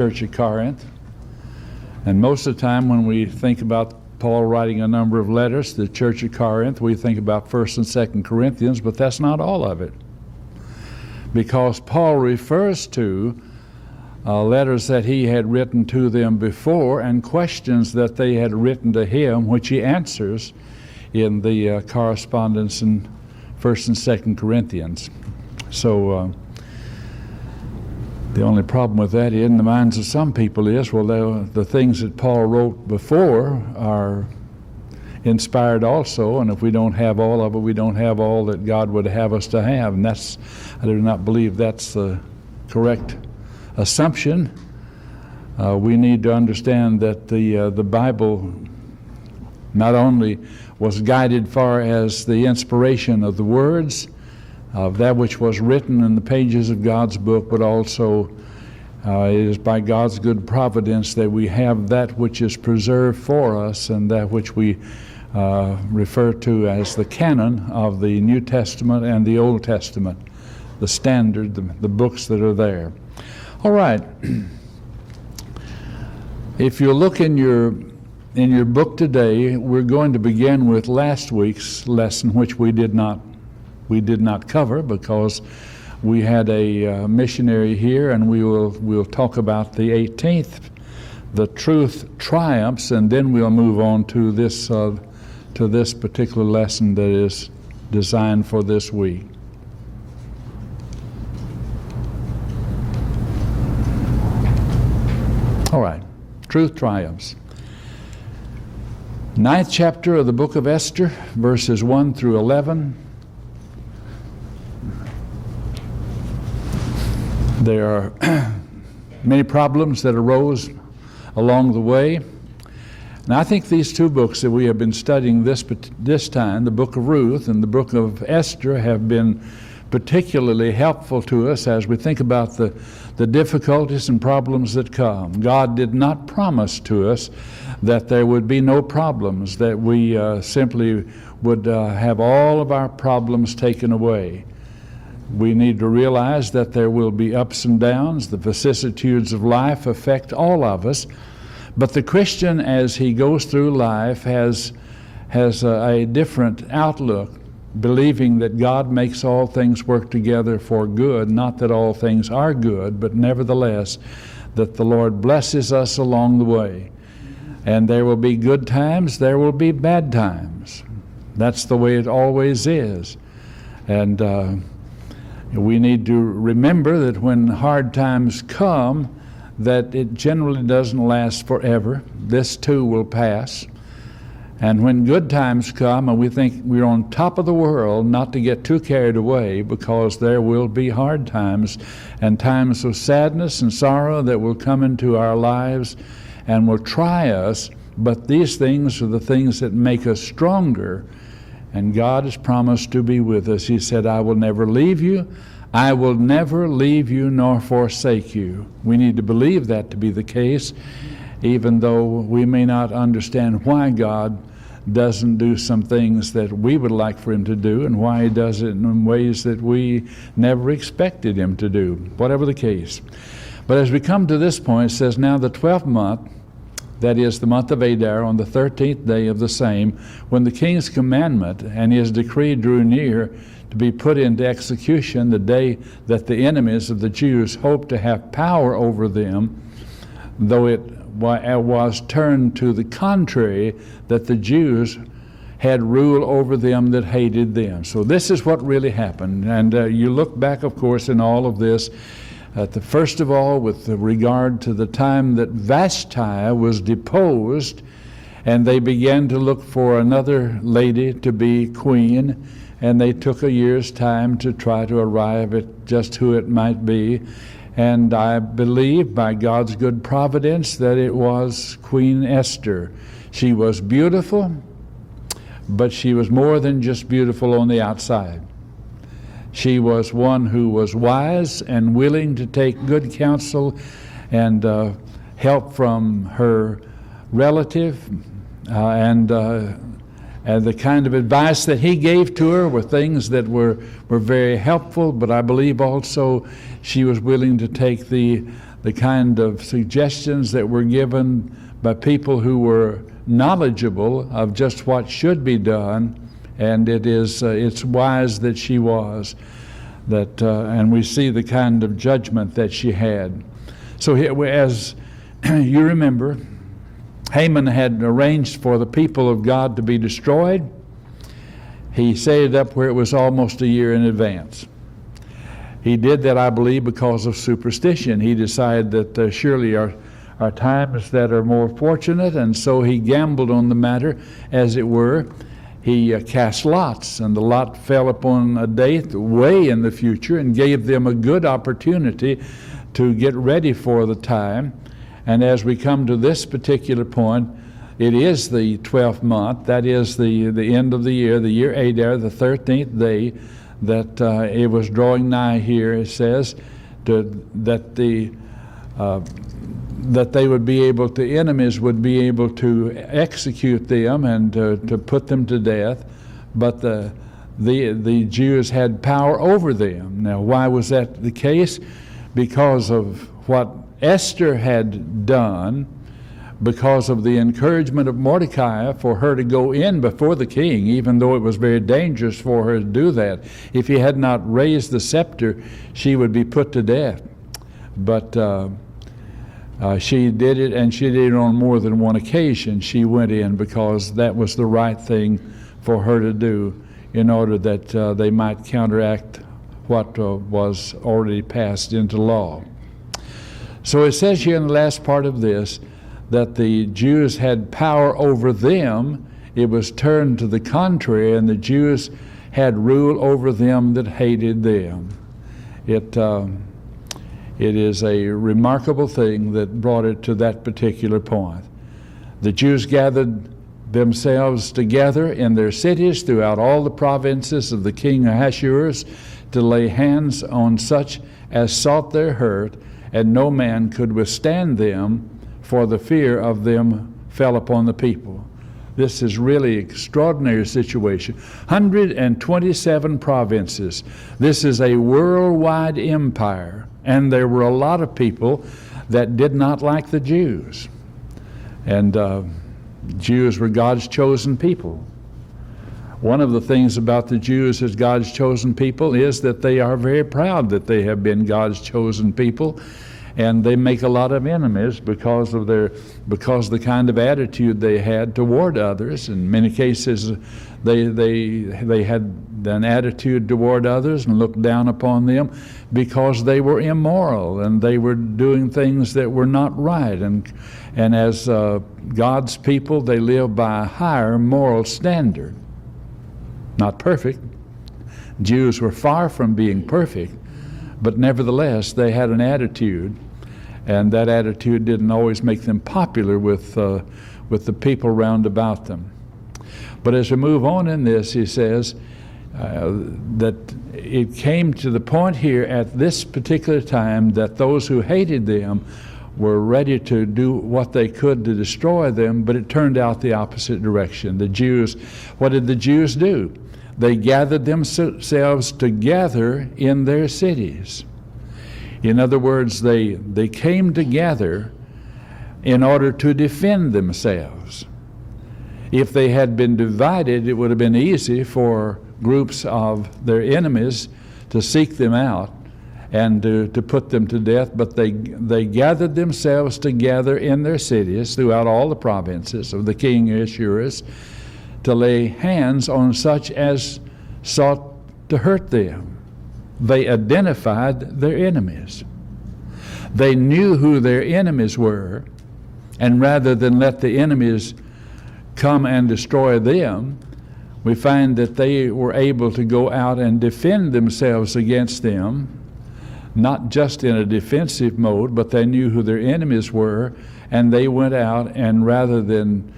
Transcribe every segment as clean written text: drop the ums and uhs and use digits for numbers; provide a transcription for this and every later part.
church at Corinth. And most of the time when we think about Paul writing a number of letters to the church at Corinth, we think about 1st and 2nd Corinthians, but that's not all of it. Because Paul refers to letters that he had written to them before and questions that they had written to him, which he answers in the correspondence in 1st and 2nd Corinthians. So the only problem with that in the minds of some people is, well, the things that Paul wrote before are inspired also, and if we don't have all of it, we don't have all that God would have us to have. And I do not believe that's the correct assumption. We need to understand that the Bible not only was guided far as the inspiration of the words of that which was written in the pages of God's book, but also it is by God's good providence that we have that which is preserved for us, and that which we refer to as the canon of the New Testament and the Old Testament, the standard, the books that are there. All right. If you look in your book today, we're going to begin with last week's lesson, which we did not cover because we had a missionary here, and we'll talk about the 18th, the truth triumphs, and then we'll move on to this particular lesson that is designed for this week. All right, truth triumphs. 9th chapter of the book of Esther, verses 1 through 11. There are many problems that arose along the way. And I think these two books that we have been studying this time, the book of Ruth and the book of Esther, have been particularly helpful to us as we think about the difficulties and problems that come. God did not promise to us that there would be no problems, that we simply would have all of our problems taken away. We need to realize that there will be ups and downs. The vicissitudes of life affect all of us. But the Christian, as he goes through life, has a different outlook, believing that God makes all things work together for good, not that all things are good, but nevertheless that the Lord blesses us along the way. And there will be good times, there will be bad times. That's the way it always is. And we need to remember that when hard times come, that it generally doesn't last forever. This too will pass. And when good times come and we think we're on top of the world, not to get too carried away, because there will be hard times and times of sadness and sorrow that will come into our lives and will try us. But these things are the things that make us stronger. And God has promised to be with us. He said, I will never leave you. I will never leave you nor forsake you. We need to believe that to be the case, even though we may not understand why God doesn't do some things that we would like for him to do, and why he does it in ways that we never expected him to do, whatever the case. But as we come to this point, it says, now the 12th month, that is the month of Adar, on the 13th day of the same, when the king's commandment and his decree drew near to be put into execution, the day that the enemies of the Jews hoped to have power over them, though it was turned to the contrary, that the Jews had rule over them that hated them. So this is what really happened. And you look back, of course, in all of this, first of all, with regard to the time that Vashti was deposed, and they began to look for another lady to be queen, and they took a year's time to try to arrive at just who it might be. And I believe by God's good providence that it was Queen Esther. She was beautiful, but she was more than just beautiful on the outside. She was one who was wise and willing to take good counsel and help from her relative, and the kind of advice that he gave to her were things that were very helpful, but I believe also she was willing to take the the kind of suggestions that were given by people who were knowledgeable of just what should be done, and it's wise that she was. And we see the kind of judgment that she had. So here, as you remember, Haman had arranged for the people of God to be destroyed. He set it up where it was almost a year in advance. He did that, I believe, because of superstition. He decided that surely are times that are more fortunate, and so he gambled on the matter, as it were. He cast lots, and the lot fell upon a date way in the future and gave them a good opportunity to get ready for the time. And as we come to this particular point, it is the 12th month, that is the end of the year Adar, the 13th day, that it was drawing nigh here, it says, that they would be able, the enemies would be able to execute them and to put them to death, but the Jews had power over them. Now, why was that the case? Because of what Esther had done, because of the encouragement of Mordecai for her to go in before the king, even though it was very dangerous for her to do that. If he had not raised the scepter, she would be put to death. But she did it, and she did it on more than one occasion. She went in because that was the right thing for her to do in order that they might counteract what was already passed into law. So it says here in the last part of this that the Jews had power over them. It was turned to the contrary, and the Jews had rule over them that hated them. It is a remarkable thing that brought it to that particular point. The Jews gathered themselves together in their cities throughout all the provinces of the king Ahasuerus to lay hands on such as sought their hurt, and no man could withstand them, for the fear of them fell upon the people. This is really extraordinary situation. 127 provinces. This is a worldwide empire, and there were a lot of people that did not like the Jews. And Jews were God's chosen people. One of the things about the Jews as God's chosen people is that they are very proud that they have been God's chosen people, and they make a lot of enemies because of the kind of attitude they had toward others. In many cases, they had an attitude toward others and looked down upon them because they were immoral and they were doing things that were not right. And as God's people, they live by a higher moral standard. Not perfect. Jews were far from being perfect, but nevertheless, they had an attitude, and that attitude didn't always make them popular with the people round about them. But as we move on in this, he says that it came to the point here at this particular time that those who hated them were ready to do what they could to destroy them, but it turned out the opposite direction. The Jews, what did the Jews do? They gathered themselves together in their cities. In other words, they came together in order to defend themselves. If they had been divided, it would have been easy for groups of their enemies to seek them out and to put them to death, but they gathered themselves together in their cities throughout all the provinces of the king Ahasuerus to lay hands on such as sought to hurt them. They identified their enemies. They knew who their enemies were, and rather than let the enemies come and destroy them, we find that they were able to go out and defend themselves against them, not just in a defensive mode, but they knew who their enemies were, and they went out, and rather than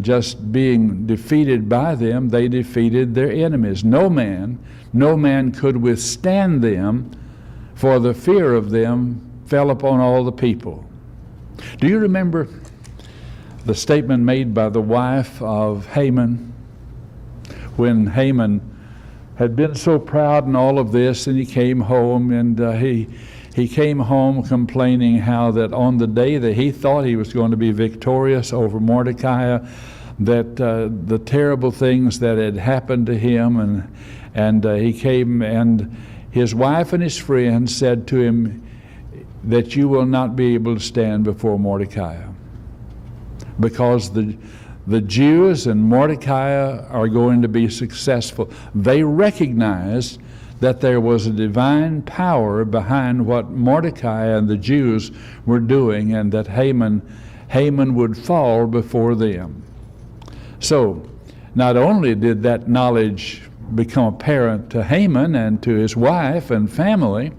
just being defeated by them, they defeated their enemies. No man could withstand them, for the fear of them fell upon all the people. Do you remember the statement made by the wife of Haman? When Haman had been so proud in all of this, and he came home, and he came home complaining how that on the day that he thought he was going to be victorious over Mordecai, that the terrible things that had happened to him, and he came, and his wife and his friends said to him that you will not be able to stand before Mordecai, because the Jews and Mordecai are going to be successful. They recognized that there was a divine power behind what Mordecai and the Jews were doing, and that Haman would fall before them. So not only did that knowledge become apparent to Haman and to his wife and family,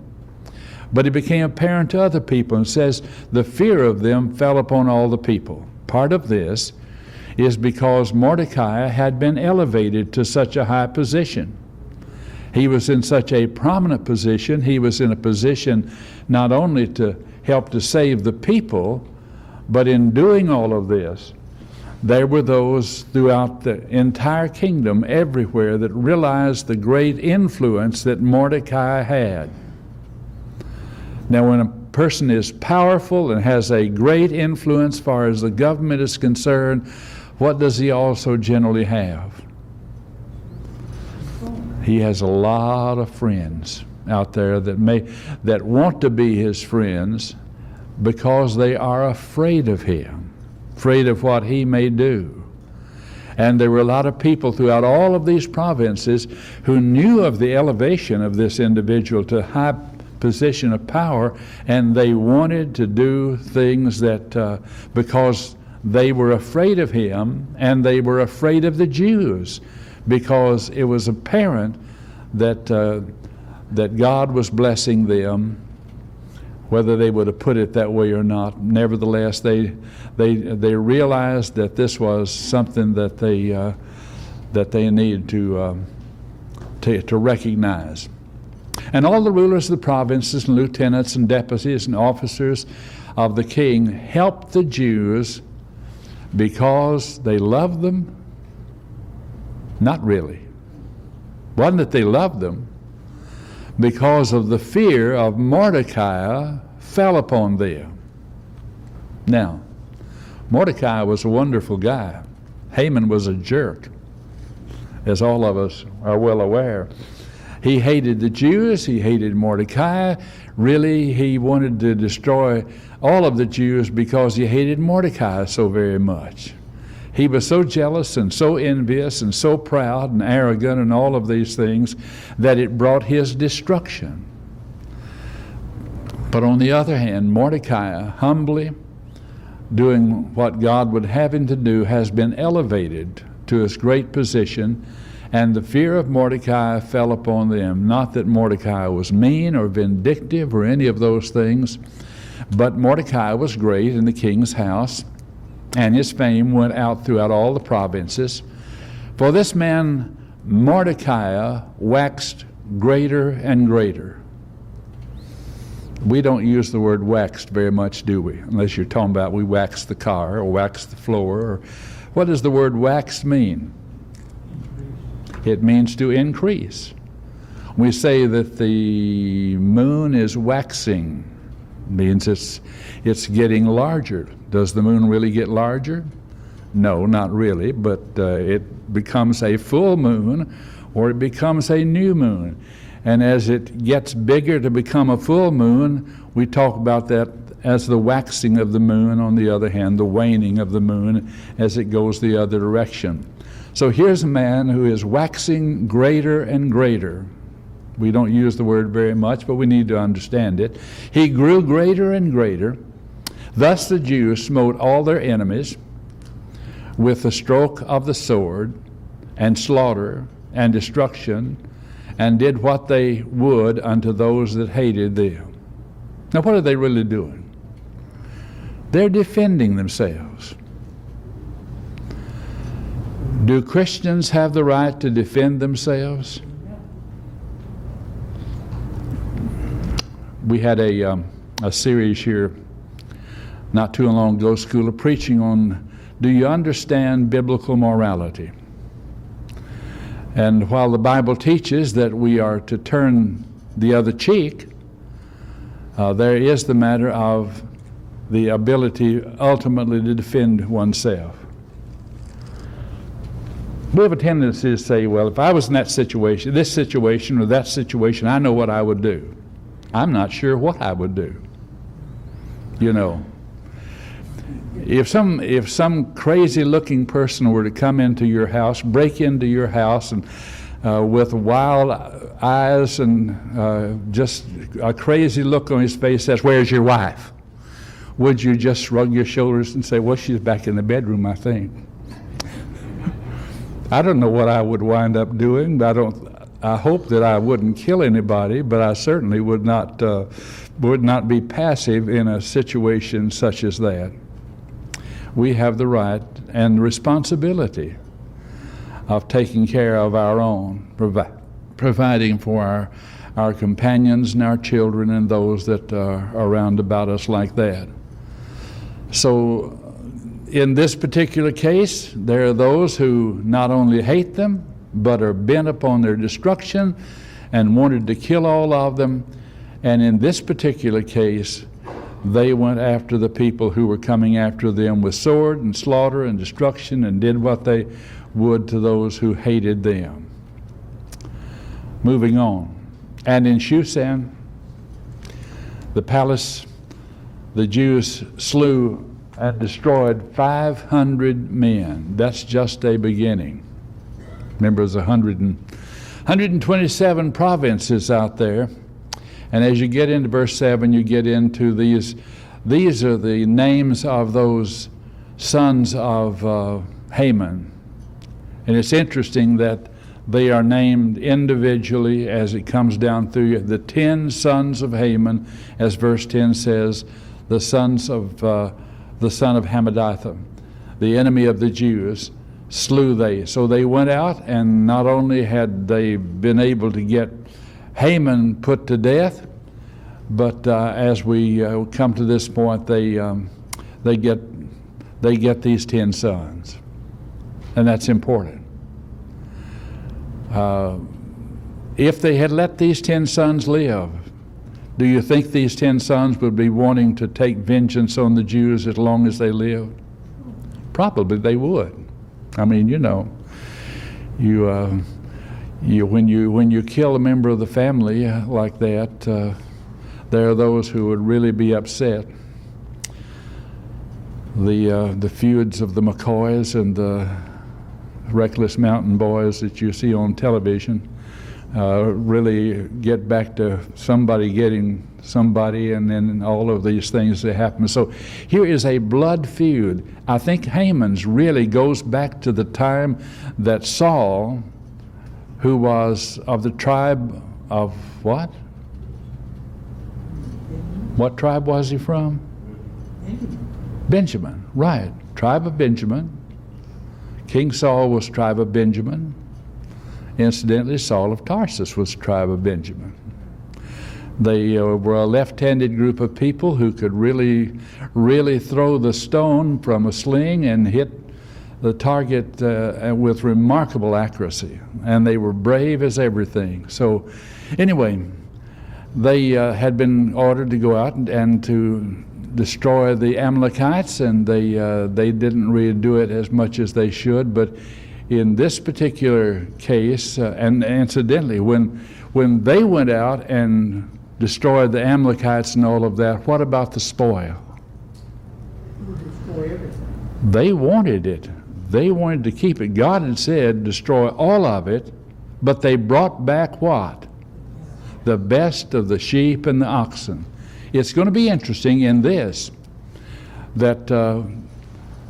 but it became apparent to other people, and says the fear of them fell upon all the people. Part of this is because Mordecai had been elevated to such a high position. He was in such a prominent position. He was in a position not only to help to save the people, but in doing all of this, there were those throughout the entire kingdom, everywhere, that realized the great influence that Mordecai had. Now, when a person is powerful and has a great influence as far as the government is concerned, what does he also generally have? He has a lot of friends out there that want to be his friends because they are afraid of him, afraid of what he may do. And there were a lot of people throughout all of these provinces who knew of the elevation of this individual to high position of power, and they wanted to do things that because they were afraid of him, and they were afraid of the Jews, because it was apparent that that God was blessing them, whether they would have put it that way or not. Nevertheless, they realized that this was something that they needed to recognize. And all the rulers of the provinces and lieutenants and deputies and officers of the king helped the Jews because they loved them? Not really. Wasn't that they loved them? Because of the fear of Mordecai fell upon them. Now, Mordecai was a wonderful guy. Haman was a jerk, as all of us are well aware. He hated the Jews. He hated Mordecai. Really, he wanted to destroy all of the Jews because he hated Mordecai so very much. He was so jealous and so envious and so proud and arrogant and all of these things that it brought his destruction. But on the other hand, Mordecai, humbly doing what God would have him to do, has been elevated to his great position, and the fear of Mordecai fell upon them. Not that Mordecai was mean or vindictive or any of those things, but Mordecai was great in the king's house, and his fame went out throughout all the provinces. For this man Mordecai waxed greater and greater. We don't use the word waxed very much, do we? Unless you're talking about we waxed the car or waxed the floor. Or what does the word waxed mean? It means to increase. We say that the moon is waxing. It means it's getting larger. Does the moon really get larger? No, not really, but it becomes a full moon or it becomes a new moon. And as it gets bigger to become a full moon, we talk about that as the waxing of the moon. On the other hand, the waning of the moon as it goes the other direction. So here's a man who is waxing greater and greater. We don't use the word very much, but we need to understand it. He grew greater and greater. Thus the Jews smote all their enemies with the stroke of the sword, and slaughter and destruction, and did what they would unto those that hated them. Now what are they really doing? They're defending themselves. Do Christians have the right to defend themselves? We had a series here not too long ago, School of Preaching, on do you understand biblical morality? And while the Bible teaches that we are to turn the other cheek, There is the matter of the ability ultimately to defend oneself. We have a tendency to say, well, if I was in that situation, this situation or that situation, I know what I would do. I'm not sure what I would do. You know, if some crazy-looking person were to come into your house, break into your house, and with wild eyes and just a crazy look on his face says, "Where's your wife?" Would you just shrug your shoulders and say, "Well, she's back in the bedroom, I think"? I don't know what I would wind up doing. I hope that I wouldn't kill anybody, but I certainly would not be passive in a situation such as that. We have the right and the responsibility of taking care of our own, providing for our companions and our children and those that are around about us like that. So in this particular case, there are those who not only hate them, but are bent upon their destruction and wanted to kill all of them. And in this particular case, they went after the people who were coming after them with sword and slaughter and destruction, and did what they would to those who hated them. Moving on. And in Shushan, the palace, the Jews slew and destroyed 500 men. That's just a beginning. Remember, there's 127 provinces out there. And as you get into verse 7, you get into these are the names of those sons of Haman. And it's interesting that they are named individually as it comes down through the 10 sons of Haman, as verse 10 says, the son of Hammedatha, the enemy of the Jews, slew they. So they went out, and not only had they been able to get Haman put to death, but as we come to this point, they get these 10 sons, and that's important. If they had let these 10 sons live, do you think these 10 sons would be wanting to take vengeance on the Jews as long as they lived? Probably they would. I mean, you know, when you kill a member of the family like that, there are those who would really be upset. The feuds of the McCoys and the Reckless Mountain Boys that you see on television really get back to somebody getting somebody, and then all of these things that happen. So here is a blood feud. I think Haman's really goes back to the time that Saul, who was of the tribe of what? What tribe was he from? Benjamin, right. Tribe of Benjamin. King Saul was tribe of Benjamin. Incidentally, Saul of Tarsus was tribe of Benjamin. They were a left-handed group of people who could really throw the stone from a sling and hit the target with remarkable accuracy. And they were brave as everything. So anyway, they had been ordered to go out and to destroy the Amalekites, and they didn't really do it as much as they should. But in this particular case, and incidentally, when they went out and destroyed the Amalekites and all of that, what about the spoil? Destroy everything. They wanted it. They wanted to keep it. God had said, destroy all of it, but they brought back what? The best of the sheep and the oxen. It's going to be interesting in this that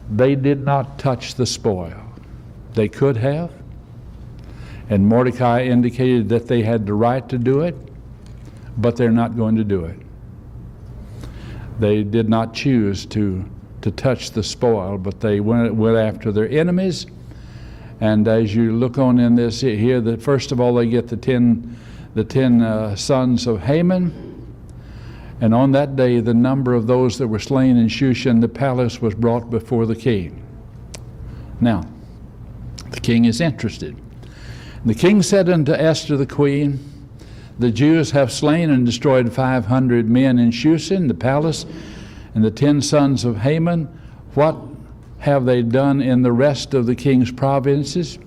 they did not touch the spoil. They could have, and Mordecai indicated that they had the right to do it, but they're not going to do it. They did not choose to touch the spoil, but they went after their enemies. And as you look on in this here, that first of all they get the 10 sons of Haman. And on that day, the number of those that were slain in Shushan, the palace, was brought before the king. Now, the king is interested. And the king said unto Esther the queen, The Jews have slain and destroyed 500 men in Shushan, the palace, and the 10 sons of Haman. What have they done in the rest of the king's provinces?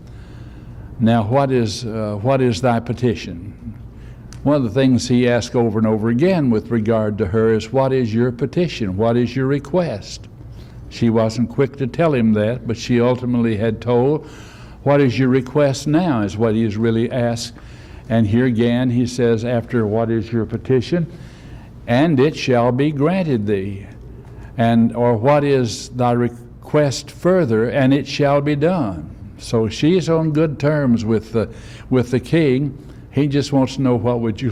Now, what is thy petition? One of the things he asked over and over again with regard to her is, what is your petition? What is your request? She wasn't quick to tell him that, but she ultimately had told, what is your request now, is what he has really asked. And here again he says, after what is your petition? And it shall be granted thee. And, or what is thy request further? And it shall be done. So she's on good terms with the king. He just wants to know, what would you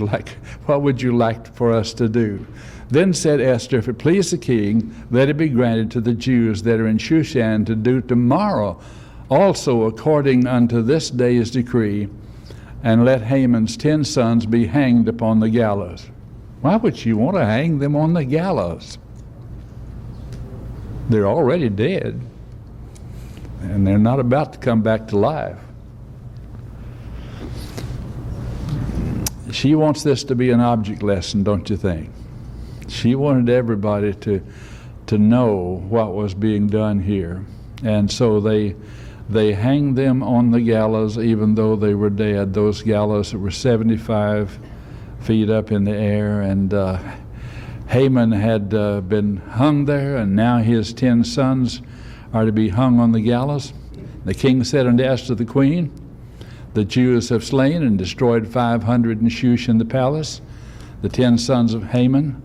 like for us to do? Then said Esther, if it please the king, let it be granted to the Jews that are in Shushan to do tomorrow also according unto this day's decree, and let Haman's 10 sons be hanged upon the gallows. Why would you want to hang them on the gallows? They're already dead, and they're not about to come back to life. She wants this to be an object lesson, don't you think? She wanted everybody to know what was being done here. And so they hanged them on the gallows even though they were dead. Those gallows that were 75 feet up in the air. And Haman had been hung there, and now his 10 sons are to be hung on the gallows. The king said unto Esther the queen, the Jews have slain and destroyed 500 in Shushan the palace, the 10 sons of Haman.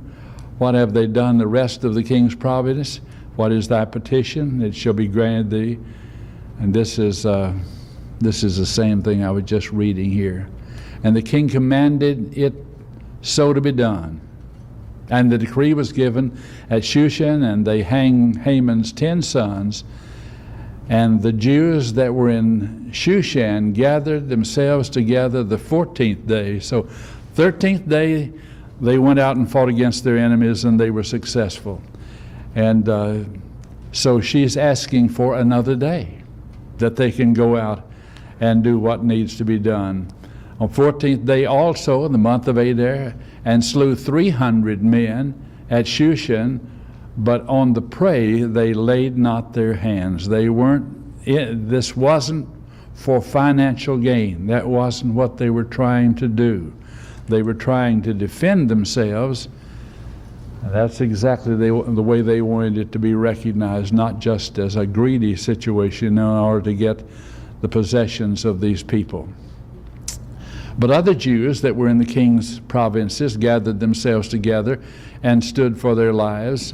What have they done the rest of the king's province? What is thy petition? It shall be granted thee. And this is the same thing I was just reading here. And the king commanded it so to be done. And the decree was given at Shushan, and they hanged Haman's 10 sons. And the Jews that were in Shushan gathered themselves together the 14th day. So 13th day, they went out and fought against their enemies, and they were successful. And so she's asking for another day that they can go out and do what needs to be done. On 14th day also, in the month of Adar, and slew 300 men at Shushan, but on the prey they laid not their hands. This wasn't for financial gain. That wasn't what they were trying to do. They were trying to defend themselves. That's exactly the way they wanted it to be recognized, not just as a greedy situation in order to get the possessions of these people. But other Jews that were in the king's provinces gathered themselves together and stood for their lives,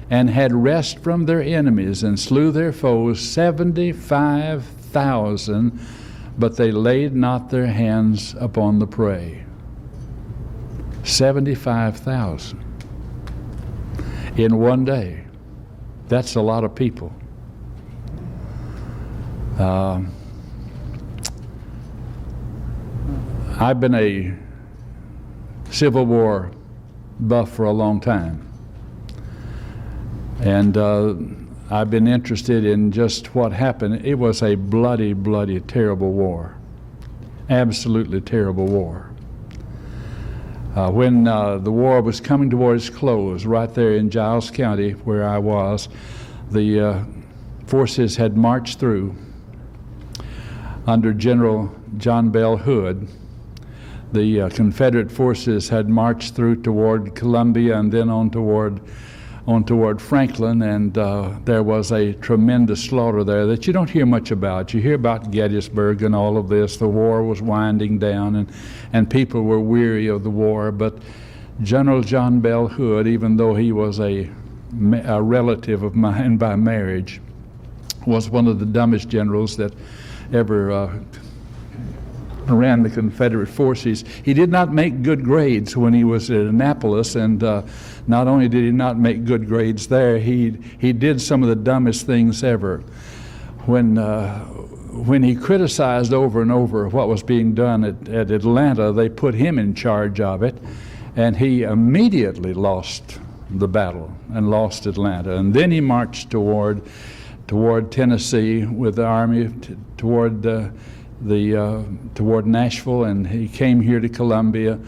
and had rest from their enemies, and slew their foes 75,000, but they laid not their hands upon the prey. 75,000 in one day. That's a lot of people. I've been a Civil War buff for a long time, and I've been interested in just what happened. It was a bloody, bloody, terrible war. Absolutely terrible war. When the war was coming towards its close, right there in Giles County where I was, the forces had marched through under General John Bell Hood. The Confederate forces had marched through toward Columbia and then on toward Franklin, and there was a tremendous slaughter there that you don't hear much about. You hear about Gettysburg and all of this. The war was winding down, and people were weary of the war. But General John Bell Hood, even though he was a relative of mine by marriage, was one of the dumbest generals that ever ran the Confederate forces. He did not make good grades when he was at Annapolis, and not only did he not make good grades there, he did some of the dumbest things ever. When he criticized over and over what was being done at Atlanta, they put him in charge of it, and he immediately lost the battle and lost Atlanta. And then he marched toward Tennessee with the army toward toward Nashville, and he came here to Columbia.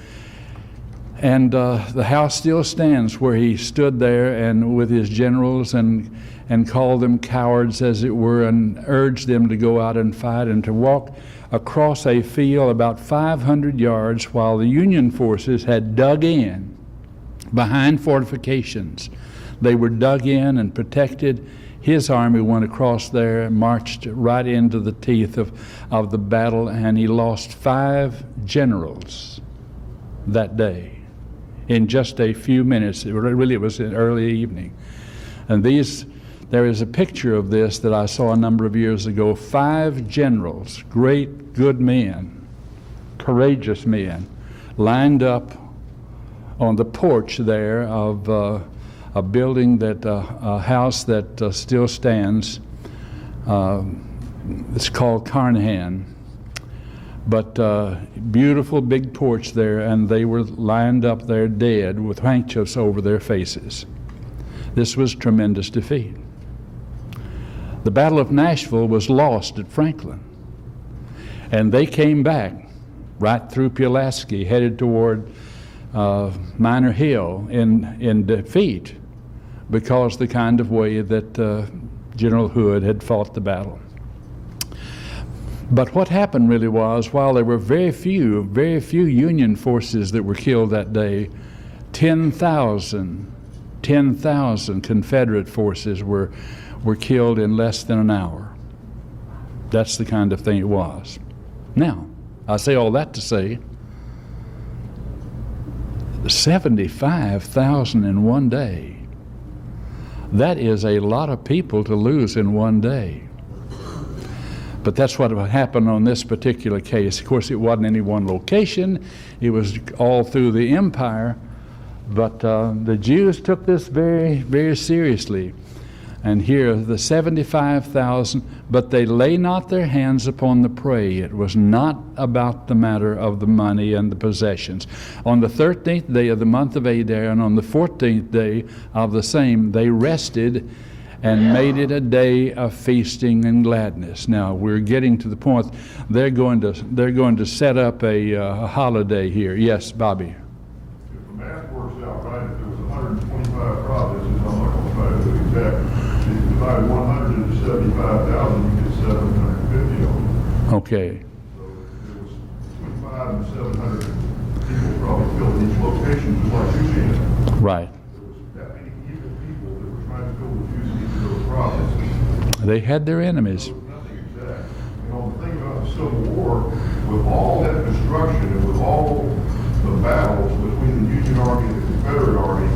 And the house still stands where he stood there and with his generals and called them cowards, as it were, and urged them to go out and fight and to walk across a field about 500 yards while the Union forces had dug in behind fortifications. They were dug in and protected. His army went across there and marched right into the teeth of the battle, and he lost 5 generals that day in just a few minutes. It was in early evening. And there is a picture of this that I saw a number of years ago. 5 generals, great, good men, courageous men, lined up on the porch there of a building a house that still stands. It's called Carnahan. But beautiful big porch there, and they were lined up there dead with handkerchiefs over their faces. This was tremendous defeat. The Battle of Nashville was lost at Franklin, and they came back right through Pulaski, headed toward Minor Hill in defeat, because the kind of way that General Hood had fought the battle. But what happened really was, while there were very few Union forces that were killed that day, 10,000 Confederate forces were killed in less than an hour. That's the kind of thing it was. Now, I say all that to say, 75,000 in one day. That is a lot of people to lose in one day. But that's what happened on this particular case. Of course, it wasn't any one location. It was all through the empire. But the Jews took this very, very seriously. And here, the 75,000, but they lay not their hands upon the prey. It was not about the matter of the money and the possessions. On the 13th day of the month of Adar, and on the 14th day of the same, they rested and made it a day of feasting and gladness. Now we're getting to the point. They're going to set up a holiday here. Yes, Bobby. If the math works out right, if there was 125 provinces, I'm not going to try to do it exact. If you divide 100 into 75,000, you get 750 of them. Okay. So if there was 25 and 700 people probably killed in each location, just like you said. Right. They had their enemies. Nothing exact. You know, the thing about the Civil War, with all that destruction and with all the battles between the Union Army and the Confederate Army,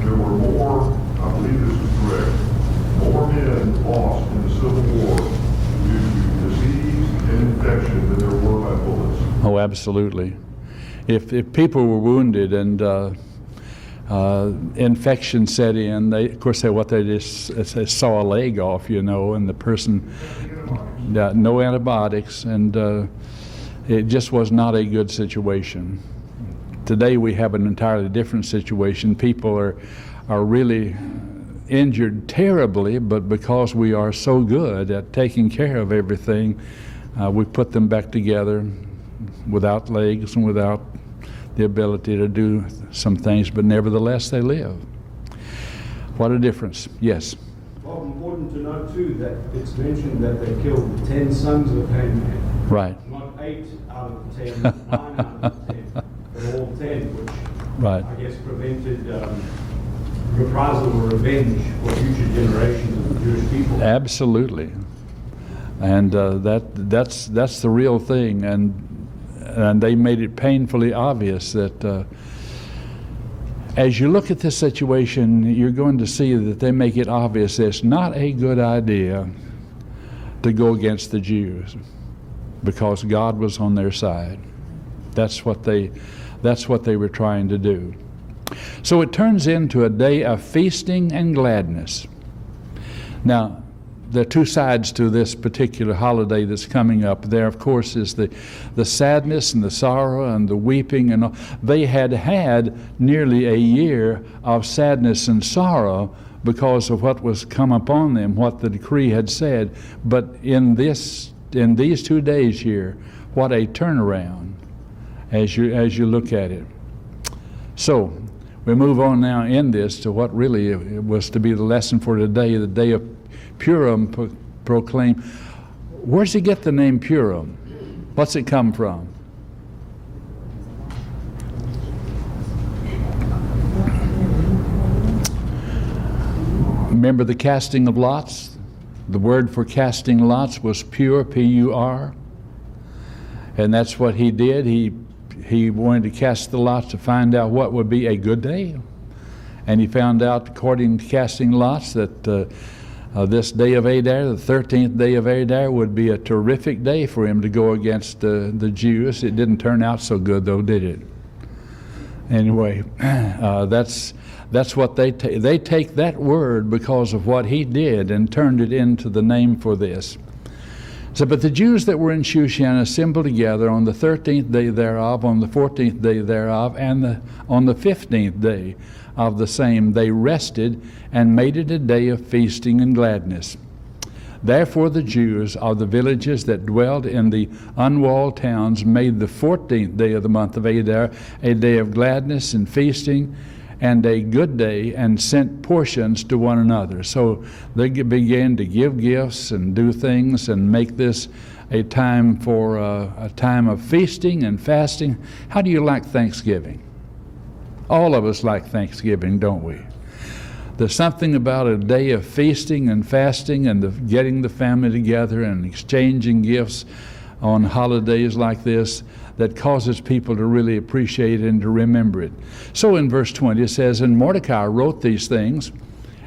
there were more, I believe this is correct, more men lost in the Civil War due to disease and infection than there were by bullets. Oh, absolutely. If people were wounded and infection set in, they saw a leg off, and the person, no antibiotics, and it just was not a good situation. Today we have an entirely different situation. People are really injured terribly, but because we are so good at taking care of everything, we put them back together without legs and without the ability to do some things, but nevertheless they live. What a difference. Yes? Well, important to note too that it's mentioned that they killed 10 sons of Ham. Right. Not 8 out of the 10, 9 out of the 10, but all 10, which right. I guess prevented reprisal or revenge for future generations of the Jewish people. Absolutely. And that's the real thing. And they made it painfully obvious that as you look at this situation, you're going to see that they make it obvious that it's not a good idea to go against the Jews because God was on their side. That's what they were trying to do. So it turns into a day of feasting and gladness. Now, there are two sides to this particular holiday that's coming up. There, of course, is the sadness and the sorrow and the weeping. And all. They had nearly a year of sadness and sorrow because of what was come upon them, what the decree had said. But in this in these 2 days here, what a turnaround as you look at it. So we move on now in this to what really was to be the lesson for today, the day of Purim proclaimed. Where's he get the name Purim? What's it come from? Remember the casting of lots? The word for casting lots was pur, P-U-R. And that's what he did. He wanted to cast the lots to find out what would be a good day. And he found out, according to casting lots, that this day of Adar, the 13th day of Adar, would be a terrific day for him to go against the Jews. It didn't turn out so good, though, did it? Anyway, that's what they take. They take that word because of what he did and turned it into the name for this. So, but the Jews that were in Shushan assembled together on the 13th day thereof, on the 14th day thereof, and on the 15th day of the same. They rested and made it a day of feasting and gladness. Therefore the Jews of the villages that dwelled in the unwalled towns made the 14th day of the month of Adar a day of gladness and feasting and a good day, and sent portions to one another. So they began to give gifts and do things and make this a time for a time of feasting and fasting. How do you like Thanksgiving? All of us like Thanksgiving, don't we? There's something about a day of feasting and fasting and getting the family together and exchanging gifts on holidays like this that causes people to really appreciate it and to remember it. So in verse 20 it says, And Mordecai wrote these things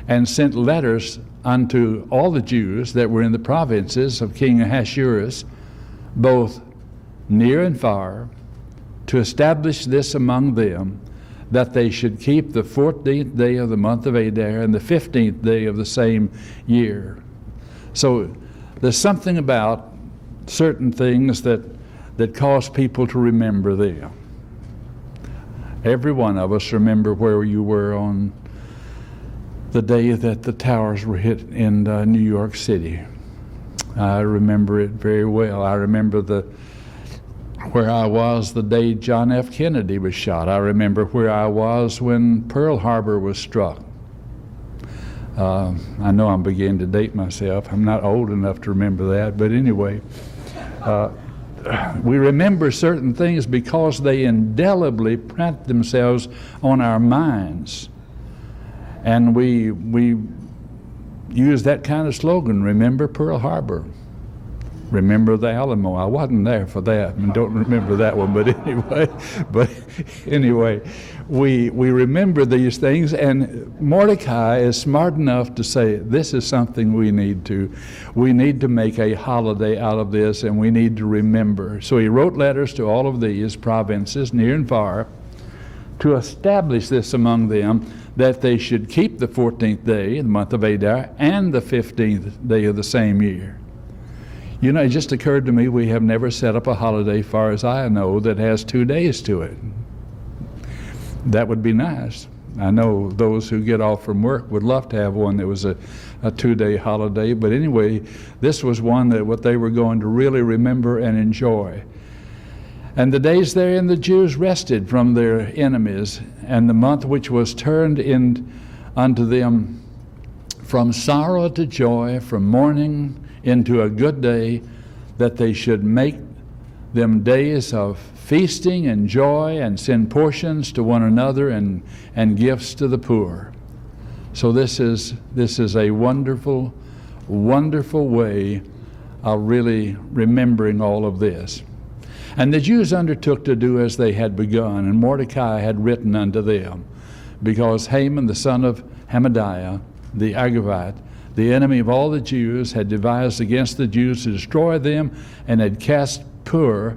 and sent letters unto all the Jews that were in the provinces of King Ahasuerus, both near and far, to establish this among them, that they should keep the 14th day of the month of Adar and the 15th day of the same year. So there's something about certain things that cause people to remember them. Every one of us remember where you were on the day that the towers were hit in New York City. I remember it very well. I remember where I was the day John F. Kennedy was shot. I remember where I was when Pearl Harbor was struck. I know I'm beginning to date myself. I'm not old enough to remember that, but anyway. We remember certain things because they indelibly print themselves on our minds. And we use that kind of slogan, remember Pearl Harbor. Remember the Alamo. I wasn't there for that and don't remember that one, but anyway, we remember these things, and Mordecai is smart enough to say this is something we need to make a holiday out of this, and we need to remember. So he wrote letters to all of these provinces, near and far, to establish this among them, that they should keep the 14th day, the month of Adar, and the 15th day of the same year. You know, it just occurred to me we have never set up a holiday, far as I know, that has 2 days to it. That would be nice. I know those who get off from work would love to have one that was a 2-day holiday, but anyway, this was one that what they were going to really remember and enjoy. And the days therein the Jews rested from their enemies, and the month which was turned in unto them from sorrow to joy, from mourning into a good day, that they should make them days of feasting and joy, and send portions to one another and gifts to the poor. So this is a wonderful, wonderful way of really remembering all of this. And the Jews undertook to do as they had begun, and Mordecai had written unto them, because Haman the son of Hamadiah the Agagite, the enemy of all the Jews, had devised against the Jews to destroy them, and had cast pur,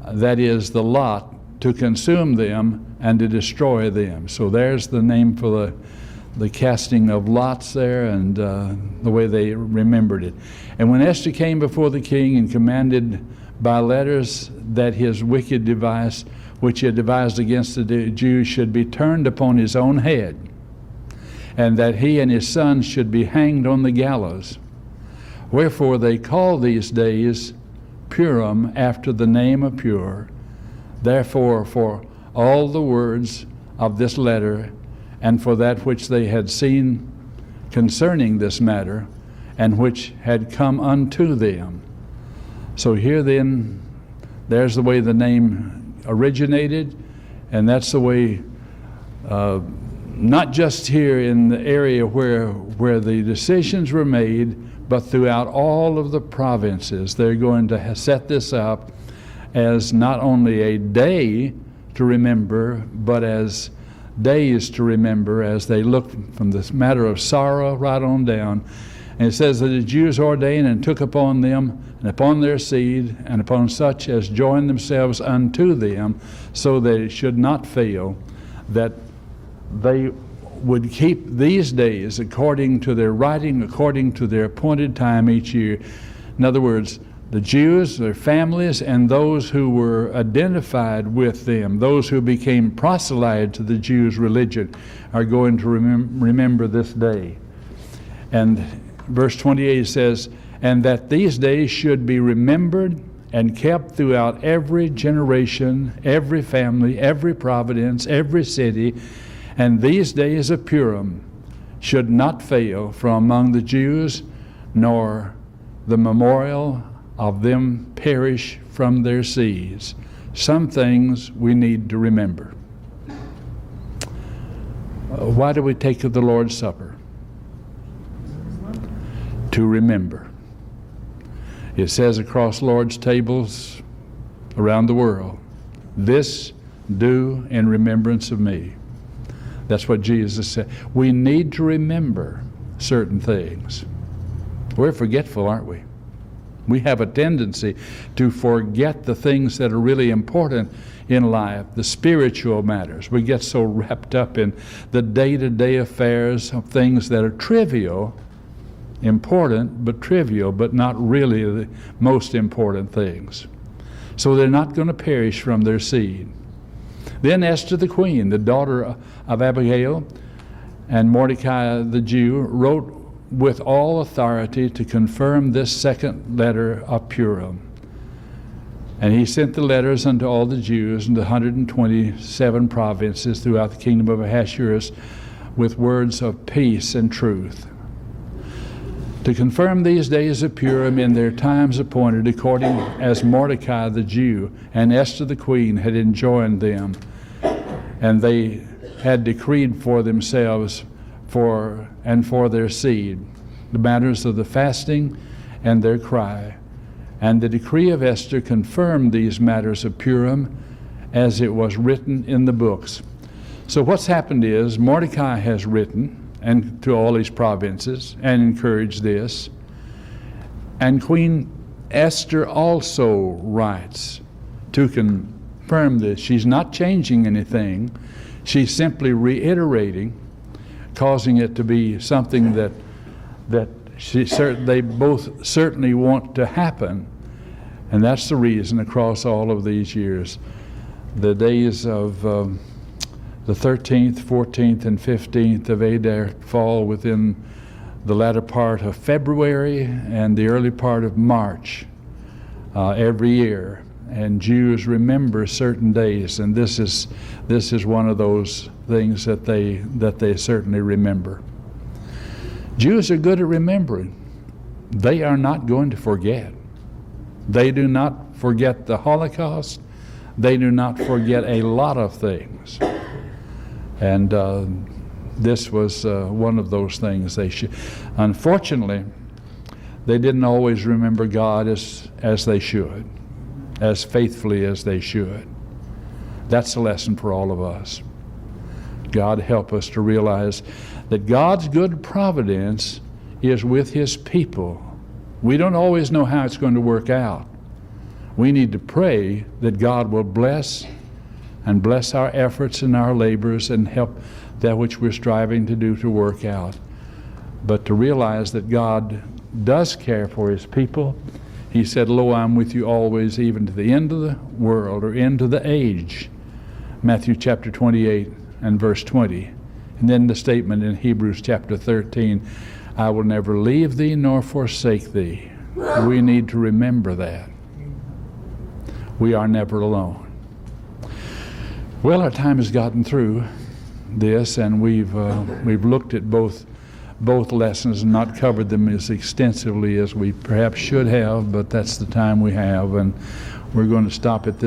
that is the lot, to consume them and to destroy them. So there's the name for the casting of lots there, and the way they remembered it. And when Esther came before the king and commanded by letters that his wicked device, which he had devised against the Jews, should be turned upon his own head, and that he and his sons should be hanged on the gallows. Wherefore they call these days Purim, after the name of Pur. Therefore, for all the words of this letter, and for that which they had seen concerning this matter, and which had come unto them. So here then, there's the way the name originated, and that's the way, not just here in the area where the decisions were made, but throughout all of the provinces. They're going to set this up as not only a day to remember, but as days to remember, as they look from this matter of sorrow right on down. And it says that the Jews ordained and took upon them and upon their seed and upon such as joined themselves unto them, so that it should not fail, that they would keep these days according to their writing, according to their appointed time each year. In other words, the Jews, their families, and those who were identified with them, those who became proselytes to the Jews' religion, are going to remember this day. And verse 28 says, and that these days should be remembered and kept throughout every generation, every family, every providence, every city, and these days of Purim should not fail from among the Jews, nor the memorial of them perish from their seeds. Some things we need to remember. Why do we take the Lord's Supper? To remember. It says across Lord's tables around the world, this do in remembrance of me. That's what Jesus said. We need to remember certain things. We're forgetful, aren't we? We have a tendency to forget the things that are really important in life, the spiritual matters. We get so wrapped up in the day-to-day affairs of things that are trivial, important, but trivial, but not really the most important things. So they're not going to perish from their seed. Then Esther the queen, the daughter of Abihail, and Mordecai the Jew, wrote with all authority to confirm this second letter of Purim. And he sent the letters unto all the Jews in the 127 provinces throughout the kingdom of Ahasuerus with words of peace and truth, to confirm these days of Purim in their times appointed, according as Mordecai the Jew and Esther the queen had enjoined them, and they had decreed for themselves for their seed the matters of the fasting and their cry. And the decree of Esther confirmed these matters of Purim as it was written in the books. So what's happened is Mordecai has written and to all his provinces and encouraged this. And Queen Esther also writes to confirm this. She's not changing anything. She's simply reiterating, causing it to be something that they both certainly want to happen. And that's the reason across all of these years, the days of the 13th, 14th, and 15th of Adar fall within the latter part of February and the early part of March every year. And Jews remember certain days, and this is one of those things that they certainly remember. Jews are good at remembering. They are not going to forget. They do not forget the Holocaust. They do not forget a lot of things. And this was one of those things they should. Unfortunately, they didn't always remember God as they should, as faithfully as they should. That's a lesson for all of us. God help us to realize that God's good providence is with His people. We don't always know how it's going to work out. We need to pray that God will bless our efforts and our labors and help that which we're striving to do to work out. But to realize that God does care for His people. He said, "Lo, I'm with you always, even to the end of the world," or end of the age. Matthew chapter 28 and verse 20. And then the statement in Hebrews chapter 13, I will never leave thee nor forsake thee. We need to remember that. We are never alone. Well, our time has gotten through this, and we've looked at both lessons and not covered them as extensively as we perhaps should have, but that's the time we have, and we're going to stop at this.